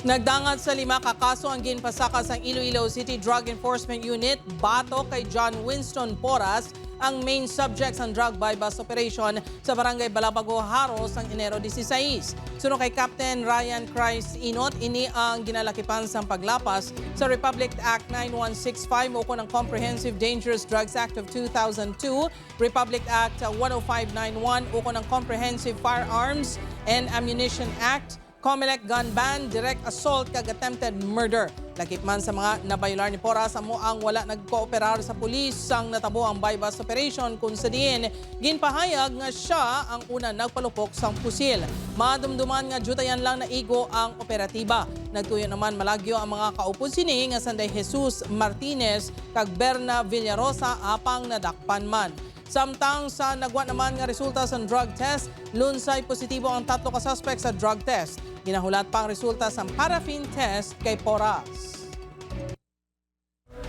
Nagdangat sa 5 kakaso ang ginpasaka sa Iloilo City Drug Enforcement Unit. Bato kay John Winston Porras ang main subject sa drug buy-bust operation sa barangay Balabago, Jaro sa Enero 16. Sunod kay Captain Ryan Christ Inot, ini ang ginalakipan sa paglapas sa Republic Act 9165 o ng Comprehensive Dangerous Drugs Act of 2002, Republic Act 10591 o ng Comprehensive Firearms and Ammunition Act, COMELEC gun ban, direct assault kag attempted murder. Lakip man sa mga nabayular ni Porras amo ang wala nagkooperar sa pulis sang natabo ang buy-bust operation kung sa diin ginpahayag nga siya ang una nagpalupok sang Pusil. Madumduman nga jutayan lang na igo ang operatiba. Nagtuyo naman malagyo ang mga kaupod sini nga sanday Jesus Martinez kag Berna Villarosa apang nadakpan man. Samtang sa nagwa naman nga resulta sa drug test, lunsay positibo ang 3 ka suspect sa drug test. Ginahulat pang resulta sa paraffin test kay Porras.